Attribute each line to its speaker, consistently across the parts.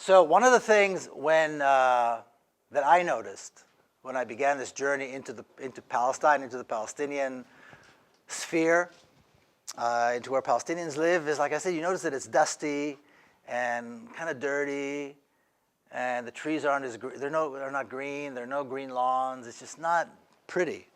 Speaker 1: So one of the things that I noticed when I began this journey into Palestine, into the Palestinian sphere, into where Palestinians live, is, like I said, you notice that it's dusty and kind of dirty, and the trees aren't as they're not green. There are no green lawns. It's just not pretty.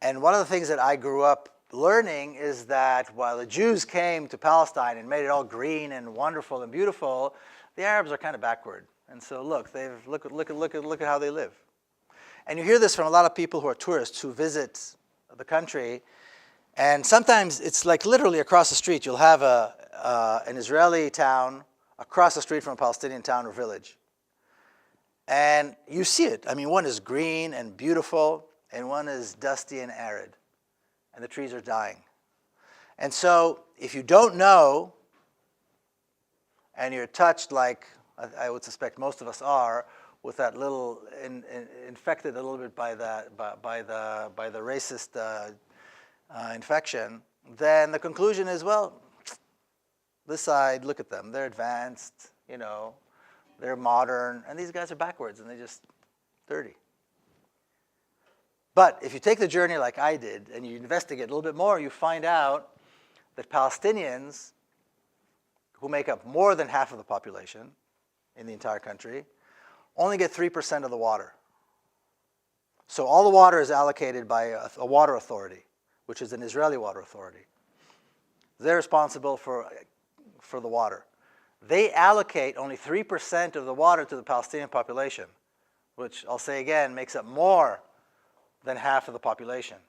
Speaker 1: And one of the things that I grew up learning is that while the Jews came to Palestine and made it all green and wonderful and beautiful, the Arabs are kind of backward. And so look at how they live. And you hear this from a lot of people who are tourists who visit the country. And sometimes it's like literally across the street. You'll have an Israeli town across the street from a Palestinian town or village. And you see it. I mean, one is green and beautiful, and one is dusty and arid. And the trees are dying. And so if you don't know, and you're touched like I would suspect most of us are, with that little infected a little bit by the racist infection, then the conclusion is, well, this side, look at them. They're advanced, they're modern, and these guys are backwards, and they're just dirty. But if you take the journey like I did, and you investigate a little bit more, you find out that Palestinians, who make up more than half of the population in the entire country, only get 3% of the water. So all the water is allocated by a water authority, which is an Israeli water authority. They're responsible for the water. They allocate only 3% of the water to the Palestinian population, which I'll say again makes up more than half of the population.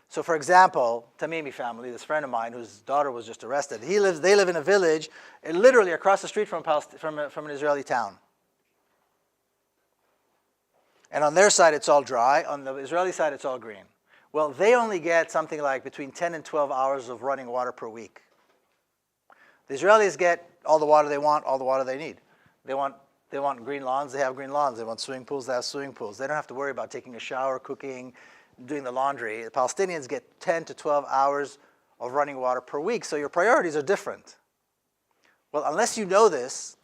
Speaker 1: So for example, Tamimi family, this friend of mine whose daughter was just arrested, they live in a village literally across the street from an Israeli town. And on their side it's all dry, on the Israeli side it's all green. Well, they only get something like between 10 and 12 hours of running water per week. The Israelis get all the water they want, all the water they need. They want green lawns, they have green lawns. They want swimming pools, they have swimming pools. They don't have to worry about taking a shower, cooking, doing the laundry. The Palestinians get 10 to 12 hours of running water per week, so your priorities are different. Well, unless you know this,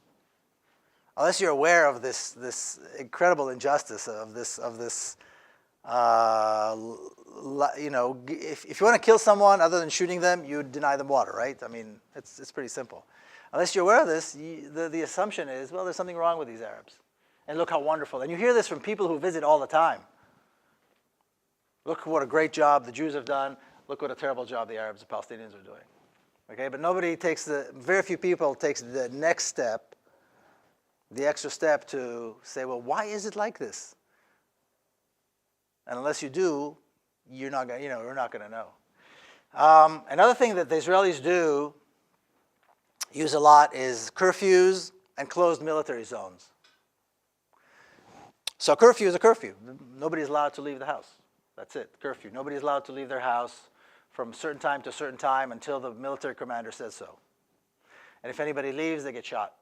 Speaker 1: unless you're aware of this incredible injustice of this, if you want to kill someone other than shooting them, you deny them water, right? I mean, it's pretty simple. Unless you're aware of this, the assumption is, well, there's something wrong with these Arabs. And look how wonderful. And you hear this from people who visit all the time. Look what a great job the Jews have done. Look what a terrible job the Arabs and Palestinians are doing. Okay, but very few people takes the next step, the extra step to say, well, why is it like this? And unless you do, you're not going to know. Another thing that the Israelis do use a lot is curfews and closed military zones. So curfew is a curfew. Nobody's allowed to leave the house. That's it, curfew. Nobody's allowed to leave their house from certain time to certain time until the military commander says so. And if anybody leaves, they get shot.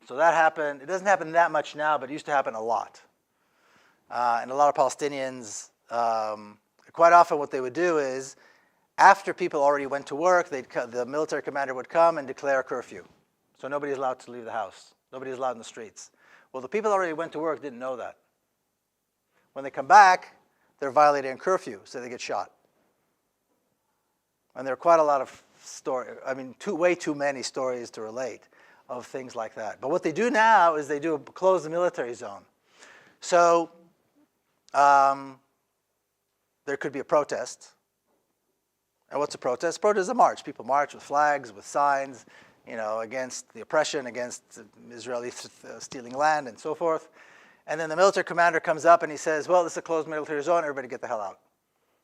Speaker 1: So that happened. It doesn't happen that much now, but it used to happen a lot. And a lot of Palestinians, quite often what they would do is, after people already went to work, the military commander would come and declare a curfew. So nobody's allowed to leave the house. Nobody's allowed in the streets. Well, the people already went to work didn't know that. When they come back, they're violating curfew, so they get shot. And there are quite a lot of way too many stories to relate of things like that. But what they do now is they close the military zone. So there could be a protest. And what's a protest? Protest is a march. People march with flags, with signs, against the oppression, against Israeli stealing land and so forth. And then the military commander comes up and he says, well, this is a closed military zone. Everybody get the hell out.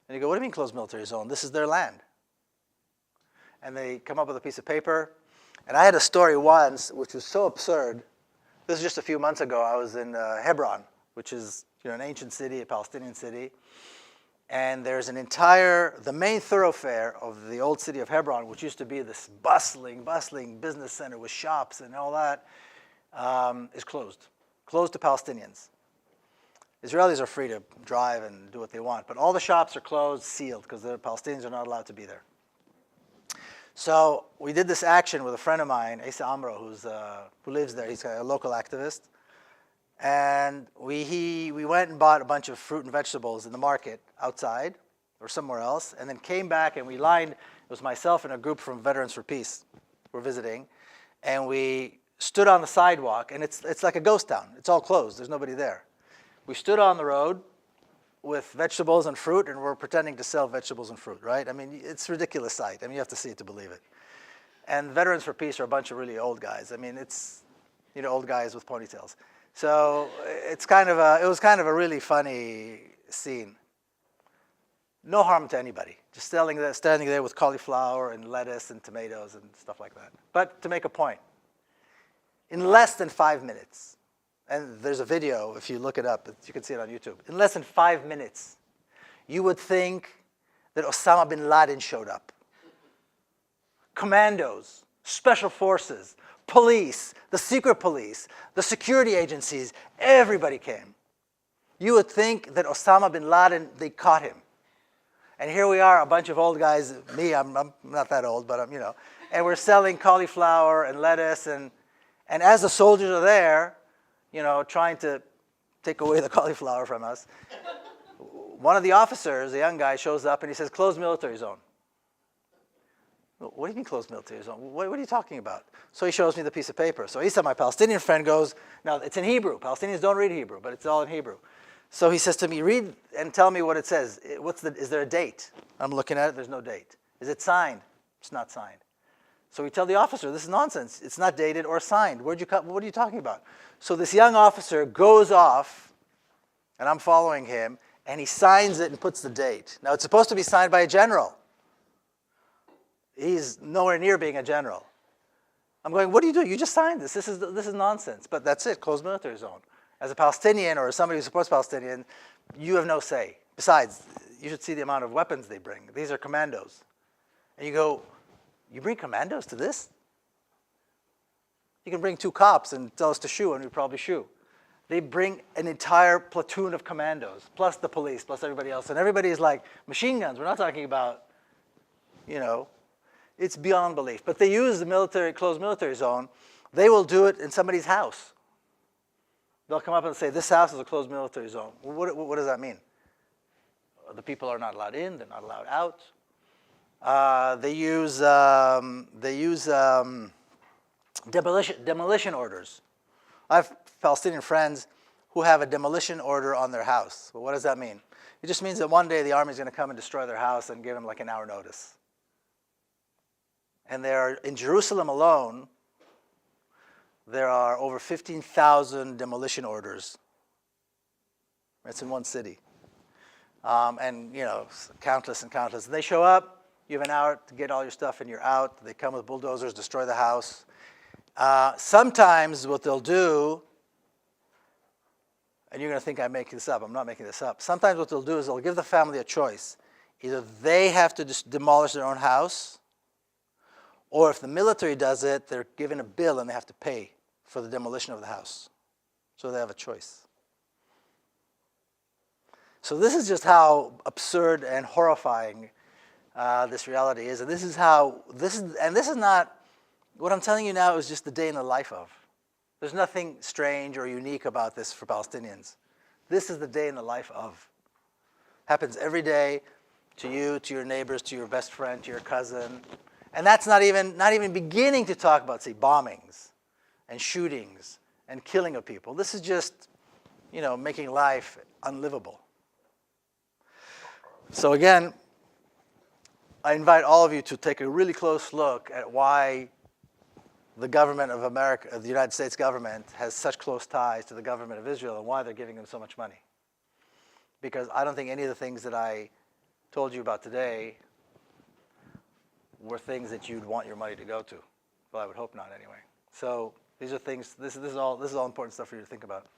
Speaker 1: And you go, what do you mean closed military zone? This is their land. And they come up with a piece of paper. And I had a story once which was so absurd. This is just a few months ago. I was in Hebron, which is an ancient city, a Palestinian city. And there's the main thoroughfare of the old city of Hebron, which used to be this bustling business center with shops and all that, is closed to Palestinians. Israelis are free to drive and do what they want, but all the shops are closed, sealed, because the Palestinians are not allowed to be there. So we did this action with a friend of mine, Asa Amro, who lives there. He's a local activist. And we went and bought a bunch of fruit and vegetables in the market outside or somewhere else, and then came back and we lined, it was myself and a group from Veterans for Peace were visiting, and we stood on the sidewalk, and it's like a ghost town. It's all closed. There's nobody there. We stood on the road with vegetables and fruit, and we're pretending to sell vegetables and fruit, right? I mean, it's a ridiculous sight. I mean, you have to see it to believe it. And Veterans for Peace are a bunch of really old guys. I mean, it's, old guys with ponytails. So it was kind of a really funny scene. No harm to anybody. Just standing there with cauliflower and lettuce and tomatoes and stuff like that. But to make a point, in less than 5 minutes, and there's a video, if you look it up, you can see it on YouTube. In less than 5 minutes, you would think that Osama bin Laden showed up. Commandos, special forces, police, the secret police, the security agencies, everybody came. You would think that Osama bin Laden, they caught him. And here we are, a bunch of old guys, me, I'm not that old, but and we're selling cauliflower and lettuce, and as the soldiers are there, trying to take away the cauliflower from us, one of the officers, a young guy, shows up and he says, "Closed military zone." What do you mean closed military zone? What are you talking about? So he shows me the piece of paper. So Isa, my Palestinian friend, goes, now it's in Hebrew. Palestinians don't read Hebrew, but it's all in Hebrew. So he says to me, read and tell me what it says. Is there a date? I'm looking at it, there's no date. Is it signed? It's not signed. So we tell the officer, this is nonsense. It's not dated or signed. What are you talking about? So this young officer goes off, and I'm following him, and he signs it and puts the date. Now it's supposed to be signed by a general. He's nowhere near being a general. I'm going, what are you doing? You just signed this. This is nonsense. But that's it, closed military zone. As a Palestinian or somebody who supports Palestinians, you have no say. Besides, you should see the amount of weapons they bring. These are commandos. And you go, you bring commandos to this? You can bring 2 cops and tell us to shoo, and we probably shoo. They bring an entire platoon of commandos, plus the police, plus everybody else. And everybody is like, machine guns. We're not talking about, it's beyond belief. But they use the closed military zone. They will do it in somebody's house. They'll come up and say, this house is a closed military zone. What does that mean? The people are not allowed in. They're not allowed out. They use demolition orders. I have Palestinian friends who have a demolition order on their house. Well, what does that mean? It just means that one day the army is going to come and destroy their house and give them like an hour notice. And in Jerusalem alone, there are over 15,000 demolition orders. It's in one city. And, countless and countless. And they show up, you have an hour to get all your stuff and you're out. They come with bulldozers, destroy the house. Sometimes what they'll do, and you're going to think I'm making this up. I'm not making this up. Sometimes what they'll do is they'll give the family a choice. Either they have to demolish their own house, or if the military does it, they're given a bill and they have to pay for the demolition of the house. So they have a choice. So this is just how absurd and horrifying this reality is. And this is not, what I'm telling you now is just the day in the life of. There's nothing strange or unique about this for Palestinians. This is the day in the life of. Happens every day to you, to your neighbors, to your best friend, to your cousin. And that's not even beginning to talk about, say, bombings and shootings and killing of people. This is just, making life unlivable. So again, I invite all of you to take a really close look at why the government of America, the United States government, has such close ties to the government of Israel and why they're giving them so much money. Because I don't think any of the things that I told you about today were things that you'd want your money to go to. Well, I would hope not anyway. So these are things, this is all important stuff for you to think about.